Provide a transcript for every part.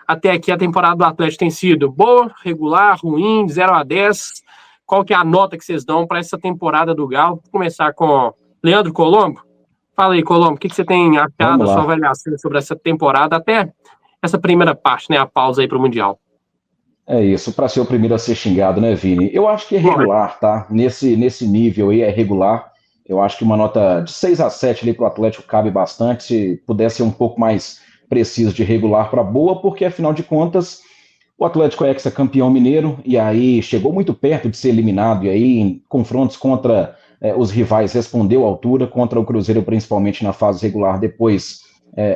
até aqui a temporada do Atlético tem sido boa, regular, ruim, 0-10. Qual que é a nota que vocês dão para essa temporada do Galo? Vou começar com Leandro Colombo. Fala aí, Colombo, o que você tem achado, a sua avaliação sobre essa temporada, até essa primeira parte, né, a pausa aí para o Mundial? É isso, para ser o primeiro a ser xingado, né, Vini? Eu acho que é regular, tá? Nesse nível aí é regular. Eu acho que uma nota de 6-7 ali para o Atlético cabe bastante. Se pudesse ser um pouco mais preciso de regular para boa, porque afinal de contas o Atlético é ex-campeão mineiro e aí chegou muito perto de ser eliminado. E aí, em confrontos contra os rivais, respondeu à altura, contra o Cruzeiro, principalmente na fase regular. Depois,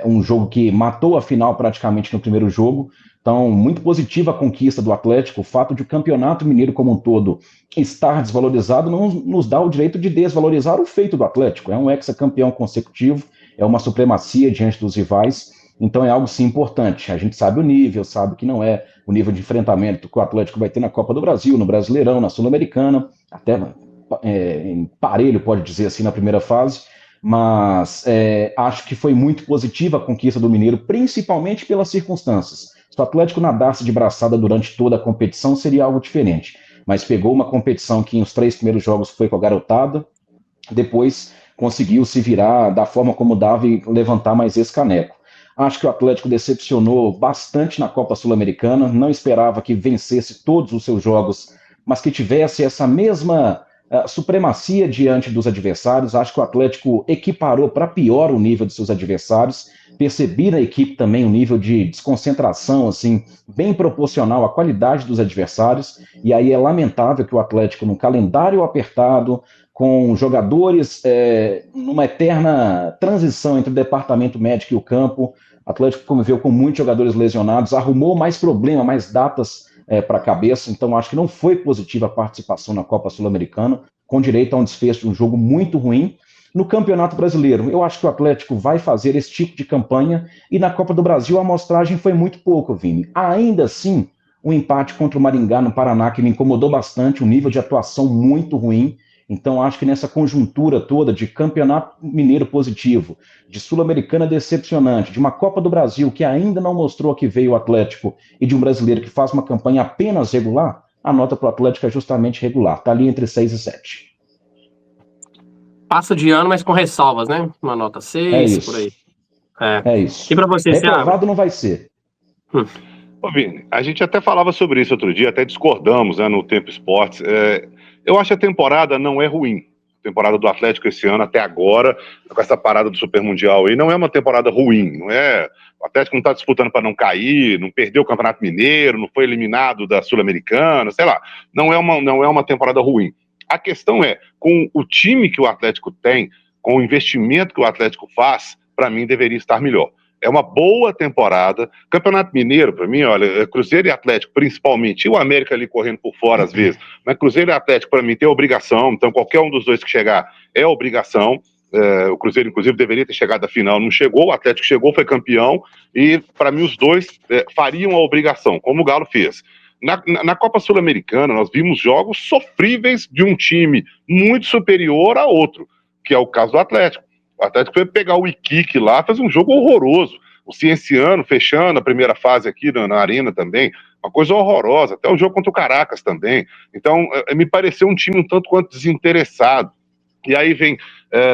um jogo que matou a final praticamente no primeiro jogo. Então, muito positiva a conquista do Atlético. O fato de o campeonato mineiro como um todo estar desvalorizado não nos dá o direito de desvalorizar o feito do Atlético. É um ex-campeão consecutivo, é uma supremacia diante dos rivais. Então, é algo sim importante. A gente sabe o nível, sabe que não é o nível de enfrentamento que o Atlético vai ter na Copa do Brasil, no Brasileirão, na Sul-Americana, até em parelho, pode dizer assim, na primeira fase. Mas acho que foi muito positiva a conquista do Mineiro, principalmente pelas circunstâncias. Se o Atlético nadasse de braçada durante toda a competição, seria algo diferente. Mas pegou uma competição que, em os 3 primeiros jogos, foi com a garotada, depois conseguiu se virar da forma como dava e levantar mais esse caneco. Acho que o Atlético decepcionou bastante na Copa Sul-Americana, não esperava que vencesse todos os seus jogos, mas que tivesse essa mesma supremacia diante dos adversários. Acho que o Atlético equiparou para pior o nível de seus adversários. Percebi na equipe também um nível de desconcentração assim, bem proporcional à qualidade dos adversários, e aí é lamentável que o Atlético, num calendário apertado, com jogadores numa eterna transição entre o departamento médico e o campo, o Atlético conviveu com muitos jogadores lesionados, arrumou mais problema, mais datas para a cabeça, então acho que não foi positiva a participação na Copa Sul-Americana, com direito a um desfecho de um jogo muito ruim. No Campeonato Brasileiro, eu acho que o Atlético vai fazer esse tipo de campanha, e na Copa do Brasil a amostragem foi muito pouco, Vini. Ainda assim, um empate contra o Maringá no Paraná, que me incomodou bastante, um nível de atuação muito ruim. Então, acho que nessa conjuntura toda de campeonato mineiro positivo, de Sul-Americana decepcionante, de uma Copa do Brasil que ainda não mostrou que veio o Atlético e de um brasileiro que faz uma campanha apenas regular, a nota para o Atlético é justamente regular. Está ali entre 6 e 7. Passa de ano, mas com ressalvas, né? Uma nota 6, por aí. É isso. E para você, reprovado não vai ser. Ô, Vini, a gente até falava sobre isso outro dia, até discordamos, né, no Tempo Esportes. Eu acho que a temporada não é ruim. A temporada do Atlético esse ano, até agora, com essa parada do Super Mundial aí, não é uma temporada ruim. Não é... O Atlético não está disputando para não cair, não perdeu o Campeonato Mineiro, não foi eliminado da Sul-Americana, sei lá. Não é uma temporada ruim. A questão é, com o time que o Atlético tem, com o investimento que o Atlético faz, para mim deveria estar melhor. É uma boa temporada. Campeonato Mineiro, para mim, olha, Cruzeiro e Atlético, principalmente, e o América ali correndo por fora às vezes, mas Cruzeiro e Atlético, para mim, tem obrigação, então qualquer um dos dois que chegar é obrigação. O Cruzeiro, inclusive, deveria ter chegado à final, não chegou, o Atlético chegou, foi campeão, e para mim os dois fariam a obrigação, como o Galo fez. Na Copa Sul-Americana, nós vimos jogos sofríveis de um time muito superior a outro, que é o caso do Atlético. O Atlético foi pegar o Iquique lá, fez um jogo horroroso. O Cienciano fechando a primeira fase aqui na Arena também, uma coisa horrorosa. Até o jogo contra o Caracas também. Então, me pareceu um time um tanto quanto desinteressado. E aí vem,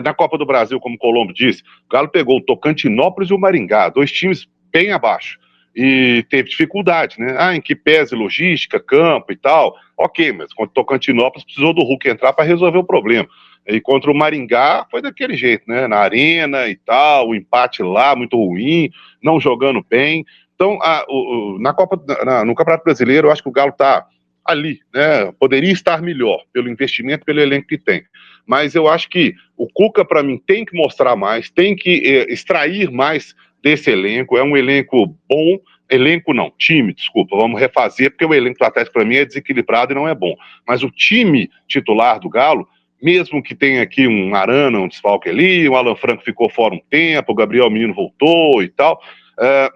na Copa do Brasil, como o Colombo disse, o Galo pegou o Tocantinópolis e o Maringá, 2 times bem abaixo. E teve dificuldade, né? Em que pese logística, campo e tal. Ok, mas contra o Tocantinópolis precisou do Hulk entrar para resolver o problema. E contra o Maringá foi daquele jeito, né? Na arena e tal, o empate lá muito ruim, não jogando bem. Então, no Campeonato Brasileiro, eu acho que o Galo está ali, né? Poderia estar melhor pelo investimento, pelo elenco que tem. Mas eu acho que o Cuca, para mim, tem que mostrar mais, tem que extrair mais desse elenco. É um elenco bom, time, desculpa, vamos refazer, porque o elenco do Atlético, para mim, é desequilibrado e não é bom. Mas o time titular do Galo, mesmo que tenha aqui um Arana, um desfalque ali, o Alan Franco ficou fora um tempo, o Gabriel Menino voltou e tal,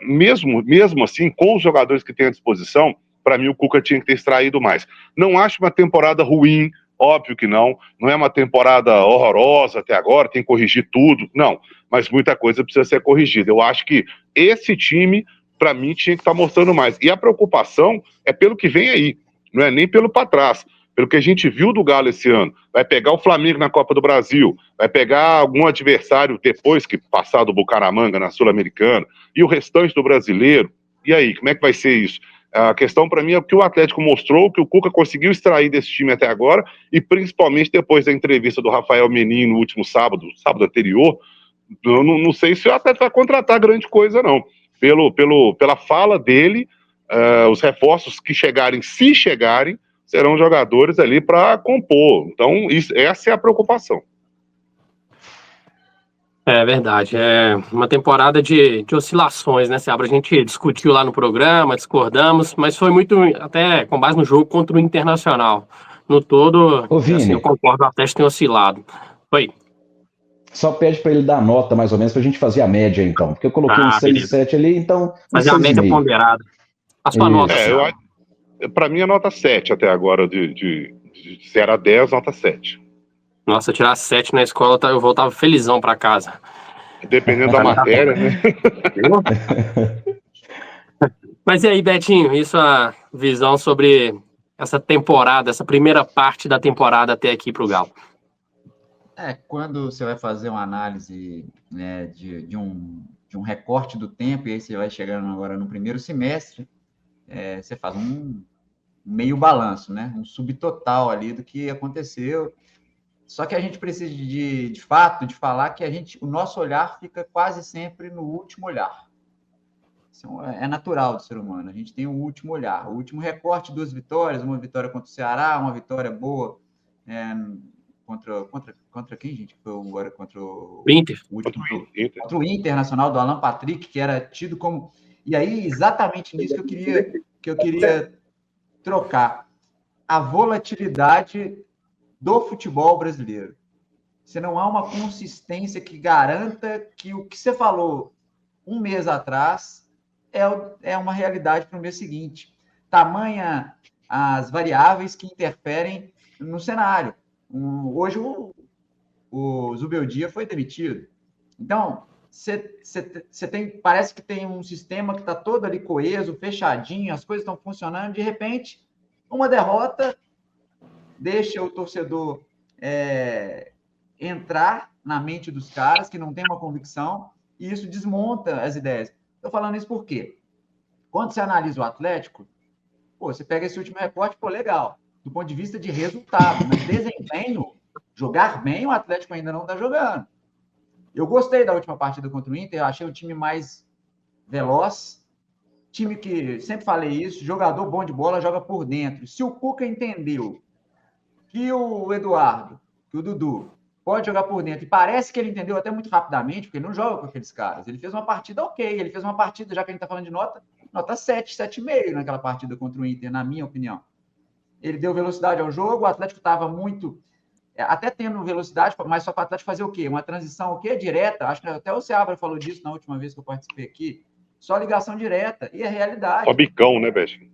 mesmo assim, com os jogadores que tem à disposição, para mim o Cuca tinha que ter extraído mais. Não acho uma temporada ruim, óbvio que não é uma temporada horrorosa até agora, tem que corrigir tudo, não, mas muita coisa precisa ser corrigida. Eu acho que esse time para mim, tinha que estar mostrando mais. E a preocupação é pelo que vem aí, não é nem pelo para trás. Pelo que a gente viu do Galo esse ano. Vai pegar o Flamengo na Copa do Brasil, vai pegar algum adversário depois que passar do Bucaramanga na Sul-Americana, e o restante do brasileiro. E aí, como é que vai ser isso? A questão para mim é o que o Atlético mostrou, o que o Cuca conseguiu extrair desse time até agora, e principalmente depois da entrevista do Rafael Menin no último sábado anterior. Eu não sei se o Atlético vai contratar grande coisa, não. Pela fala dele, os reforços que chegarem, se chegarem, serão jogadores ali para compor. Então, essa é a preocupação. É verdade, é uma temporada de oscilações, né, Seabra? A gente discutiu lá no programa, discordamos, mas foi muito, até com base no jogo contra o Internacional. No todo, Ô, assim, eu Vini, concordo, o Atlético tem oscilado. Foi. só pede para ele dar nota, mais ou menos, para a gente fazer a média, então. Porque eu coloquei um Ah, 6, beleza. 7 ali, então um Fazer a média 6,5. ponderada. A sua nota, Isso. Seabra. Para mim é nota 7 até agora, de 0 a 10, nota 7. Nossa, se eu tirar 7 na escola, eu voltava felizão para casa. Dependendo da Pra mim tá bom. matéria, né? Mas e aí, Betinho, e sua visão sobre essa temporada, essa primeira parte da temporada até aqui para o Galo? Quando você vai fazer uma análise, né, de um recorte do tempo, e aí você vai chegando agora no primeiro semestre, você faz um meio balanço, né? Um subtotal ali do que aconteceu. Só que a gente precisa de fato de falar que o nosso olhar fica quase sempre no último olhar. Isso é natural do ser humano. A gente tem o último olhar, o último recorte, 2 vitórias, uma vitória contra o Ceará, uma vitória boa contra quem, gente? Foi agora contra o Inter. Contra o Internacional do Alan Patrick, que era tido como... E aí, exatamente nisso que eu queria trocar. A volatilidade do futebol brasileiro. Você não há uma consistência que garanta que o que você falou um mês atrás é uma realidade para o mês seguinte. Tamanha as variáveis que interferem no cenário. Hoje o Zubeldia foi demitido. Então, parece que tem um sistema que está todo ali coeso, fechadinho, as coisas estão funcionando, de repente, uma derrota deixa o torcedor entrar na mente dos caras que não tem uma convicção, e isso desmonta as ideias. Estou falando isso por quê? Quando você analisa o Atlético, você pega esse último recorte, legal, do ponto de vista de resultado, mas desempenho, jogar bem, o Atlético ainda não está jogando. Eu gostei da última partida contra o Inter, eu achei o time mais veloz, time que, sempre falei isso, jogador bom de bola, joga por dentro. Se o Cuca entendeu que o Eduardo, que o Dudu, pode jogar por dentro, e parece que ele entendeu até muito rapidamente, porque ele não joga com aqueles caras. Ele fez uma partida ok, ele fez uma partida, já que a gente está falando de nota 7, 7,5 naquela partida contra o Inter, na minha opinião. Ele deu velocidade ao jogo, o Atlético estava muito... até tendo velocidade, mas só para o Atlético fazer o quê? Uma transição direta, acho que até o Seabra falou disso na última vez que eu participei aqui, só ligação direta, e a realidade... Só bicão, né, Betinho?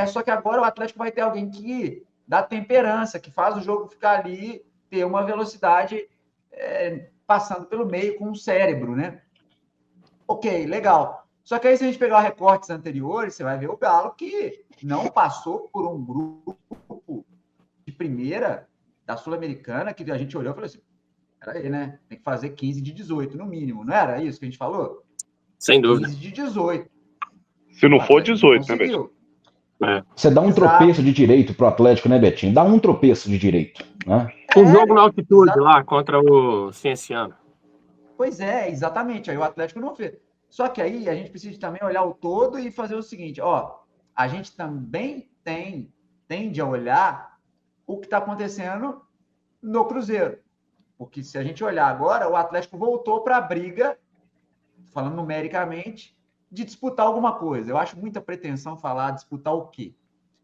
Só que agora o Atlético vai ter alguém que dá temperança, que faz o jogo ficar ali, ter uma velocidade passando pelo meio com o cérebro, né? Ok, legal. Só que aí, se a gente pegar recortes anteriores, você vai ver o Galo que não passou por um grupo de primeira da Sul-Americana, que a gente olhou e falou assim, peraí, né? Tem que fazer 15 de 18, no mínimo. Não era isso que a gente falou? Sem dúvida. 15 de 18. Se não for 18, né, Betinho? Você dá um tropeço de direito pro Atlético, né, Betinho? Dá um tropeço de direito, né? Um jogo na altitude lá contra o Cienciano. Pois é, exatamente. Aí o Atlético não fez. Só que aí a gente precisa também olhar o todo e fazer o seguinte, a gente também tende a olhar o que está acontecendo no Cruzeiro. Porque se a gente olhar agora, o Atlético voltou para a briga, falando numericamente, de disputar alguma coisa. Eu acho muita pretensão falar disputar o quê?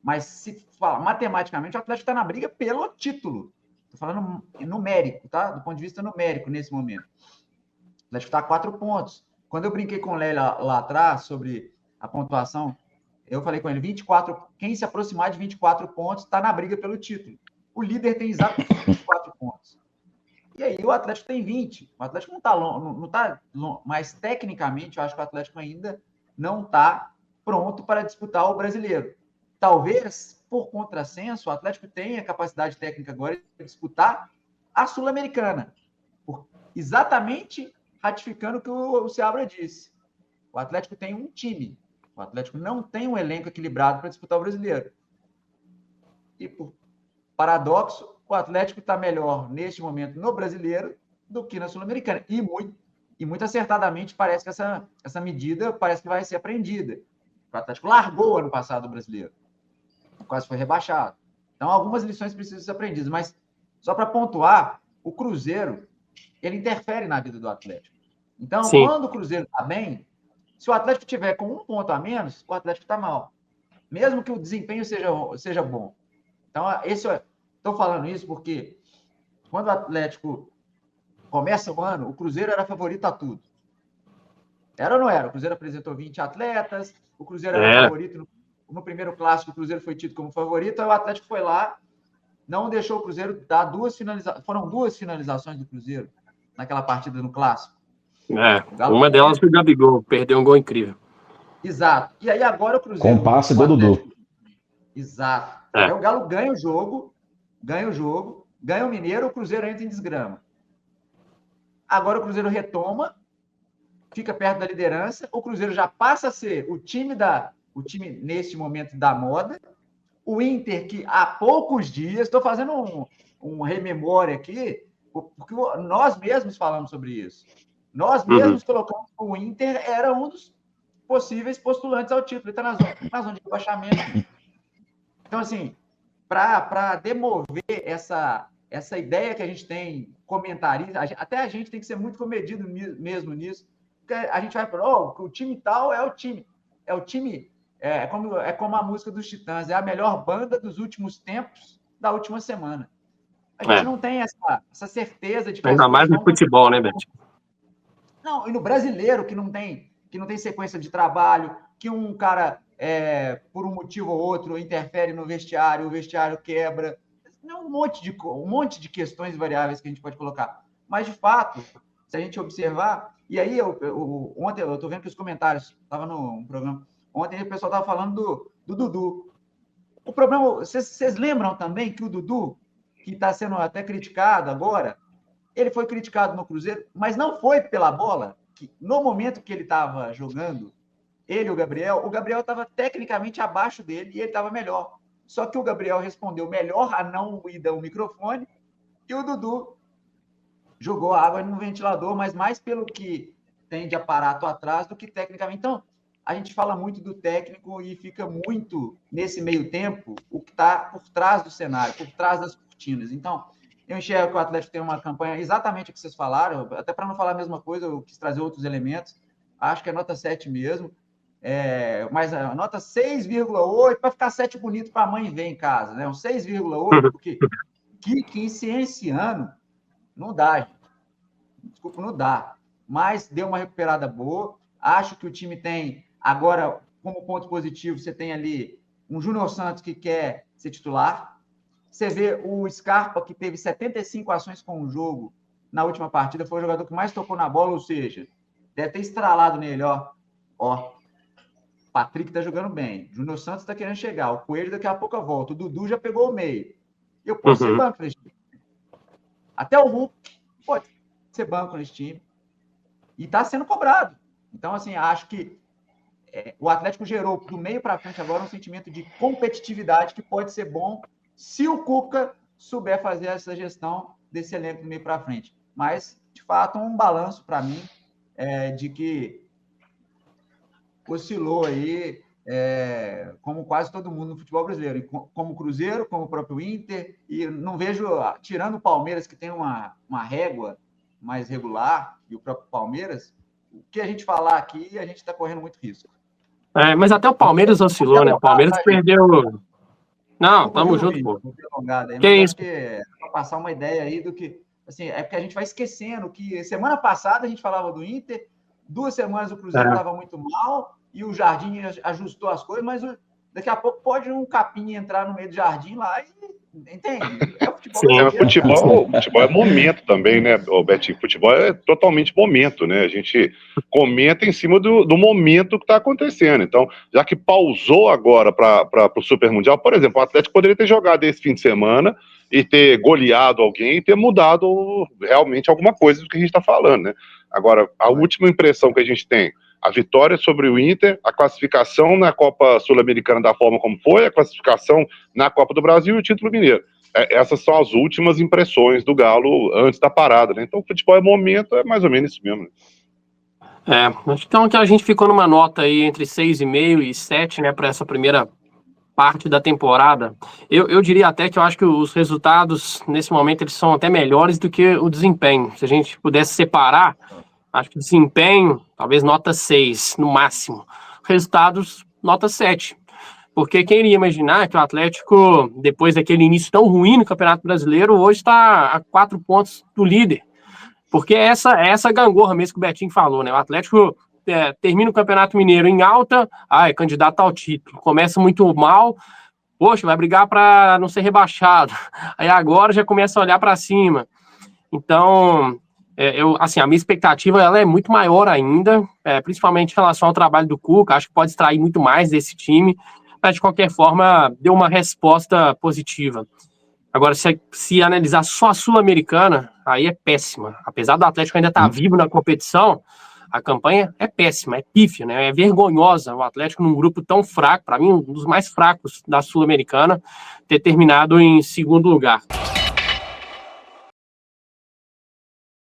Mas se falar matematicamente, o Atlético está na briga pelo título. Estou falando numérico, tá? Do ponto de vista numérico nesse momento. O Atlético está a 4 pontos. Quando eu brinquei com o Léo lá atrás sobre a pontuação, eu falei com ele, 24, quem se aproximar de 24 pontos está na briga pelo título. O líder tem exatamente 24 pontos. E aí o Atlético tem 20. O Atlético não está longe, mas tecnicamente eu acho que o Atlético ainda não está pronto para disputar o brasileiro. Talvez, por contrassenso, o Atlético tenha capacidade técnica agora de disputar a Sul-Americana, exatamente ratificando o que o Seabra disse. O Atlético tem um time, o Atlético não tem um elenco equilibrado para disputar o brasileiro. E, por paradoxo, o Atlético está melhor neste momento no brasileiro do que na Sul-Americana. E muito acertadamente parece que essa medida parece que vai ser apreendida. O Atlético largou ano passado o brasileiro, quase foi rebaixado. Então, algumas lições precisam ser aprendidas. Mas, só para pontuar, o Cruzeiro, ele interfere na vida do Atlético. Então, Sim. quando o Cruzeiro está bem, se o Atlético tiver com 1 ponto a menos, o Atlético está mal. Mesmo que o desempenho seja bom. Então, estou falando isso porque quando o Atlético começa o ano, o Cruzeiro era favorito a tudo. Era ou não era? O Cruzeiro apresentou 20 atletas, o Cruzeiro era favorito no primeiro clássico, o Cruzeiro foi tido como favorito, aí o Atlético foi lá, não deixou o Cruzeiro dar 2 finalizações. Foram 2 finalizações do Cruzeiro naquela partida no clássico. Uma delas foi o Gabigol, perdeu um gol incrível. Exato. E aí agora o Cruzeiro... Com passe do Dudu. Exato. Aí o Galo ganha o jogo, ganha o Mineiro, o Cruzeiro entra em desgrama. Agora o Cruzeiro retoma, fica perto da liderança, o Cruzeiro já passa a ser o time neste momento da moda, o Inter que há poucos dias, estou fazendo um rememória aqui, porque nós mesmos falamos sobre isso. Nós mesmos colocamos que o Inter era um dos possíveis postulantes ao título, ele está na zona de rebaixamento. Então, assim, para demover essa ideia que a gente tem, comentarista, até a gente tem que ser muito comedido mesmo nisso, porque a gente vai falar, o time tal é o time. É como a música dos Titãs, é a melhor banda dos últimos tempos da última semana. A gente não tem essa certeza de que ainda mais no futebol, né, Beto? Não, e no brasileiro, que não tem sequência de trabalho, que um cara, por um motivo ou outro, interfere no vestiário, o vestiário quebra. Um monte de questões variáveis que a gente pode colocar. Mas, de fato, se a gente observar... E aí, ontem, eu estou vendo que os comentários... Estava no programa... Ontem o pessoal estava falando do Dudu. O problema... Vocês lembram também que o Dudu, que está sendo até criticado agora, ele foi criticado no Cruzeiro, mas não foi pela bola, que no momento que ele estava jogando, ele e o Gabriel estava tecnicamente abaixo dele e ele estava melhor. Só que o Gabriel respondeu melhor a não ir dar o microfone e o Dudu jogou água no ventilador, mas mais pelo que tem de aparato atrás do que tecnicamente. Então, a gente fala muito do técnico e fica muito, nesse meio tempo, o que está por trás do cenário, por trás das cortinas. Então, eu enxergo que o Atlético tem uma campanha exatamente o que vocês falaram, até para não falar a mesma coisa, eu quis trazer outros elementos. Acho que é nota 7 mesmo. Mas a nota 6,8 para ficar 7 bonito para a mãe ver em casa, né? Um 6,8, porque que esse ano não dá, gente. Desculpa, não dá. Mas deu uma recuperada boa. Acho que o time tem, agora, como ponto positivo, você tem ali um Júnior Santos que quer ser titular. Você vê o Scarpa, que teve 75 ações com o jogo na última partida, foi o jogador que mais tocou na bola, ou seja, deve ter estralado nele, ó. Patrick tá jogando bem. Júnior Santos tá querendo chegar. O Coelho daqui a pouco volta. O Dudu já pegou o meio. Eu posso ser banco nesse time. Até o Hulk pode ser banco nesse time. E tá sendo cobrado. Então, assim, acho que o Atlético gerou do meio para frente agora um sentimento de competitividade que pode ser bom se o Cuca souber fazer essa gestão desse elenco do meio para frente. Mas, de fato, um balanço para mim de que oscilou aí, como quase todo mundo no futebol brasileiro, como o Cruzeiro, como o próprio Inter, e não vejo, tirando o Palmeiras, que tem uma régua mais regular, e o próprio Palmeiras, o que a gente falar aqui, a gente está correndo muito risco. Mas até o Palmeiras oscilou, né? O Palmeiras perdeu... Não, tamo junto, pô. Que isso? Para passar uma ideia aí do que... Assim, é porque a gente vai esquecendo que semana passada a gente falava do Inter, 2 semanas o Cruzeiro estava muito mal, e o Jardim ajustou as coisas, mas daqui a pouco pode um capim entrar no meio do Jardim lá e Entende? É o futebol. Sim. Futebol é momento também, né, Betinho? Futebol é totalmente momento, né? A gente comenta em cima do momento que está acontecendo. Então, já que pausou agora para o Super Mundial, por exemplo, o Atlético poderia ter jogado esse fim de semana e ter goleado alguém e ter mudado realmente alguma coisa do que a gente está falando, né? Agora, a última impressão que a gente tem, a vitória sobre o Inter, a classificação na Copa Sul-Americana da forma como foi, a classificação na Copa do Brasil e o título mineiro. Essas são as últimas impressões do Galo antes da parada, né? Então, o futebol é momento, é mais ou menos isso mesmo, né? Então que a gente ficou numa nota aí entre 6,5 e 7, né, para essa primeira parte da temporada. Eu diria até que eu acho que os resultados, nesse momento, eles são até melhores do que o desempenho. Se a gente pudesse separar, acho que o desempenho, talvez nota 6, no máximo. Resultados, nota 7. Porque quem iria imaginar que o Atlético, depois daquele início tão ruim no Campeonato Brasileiro, hoje está a 4 pontos do líder. Porque essa gangorra mesmo que o Betinho falou, né? O Atlético termina o Campeonato Mineiro em alta, é candidato ao título. Começa muito mal, poxa, vai brigar para não ser rebaixado. Aí agora já começa a olhar para cima. Então, a minha expectativa ela é muito maior ainda, principalmente em relação ao trabalho do Cuca. Acho que pode extrair muito mais desse time, mas de qualquer forma deu uma resposta positiva. Agora, se analisar só a Sul-Americana, aí é péssima. Apesar do Atlético ainda estar vivo na competição, a campanha é péssima, é pífia, né? É vergonhosa o Atlético num grupo tão fraco, para mim um dos mais fracos da Sul-Americana, ter terminado em segundo lugar.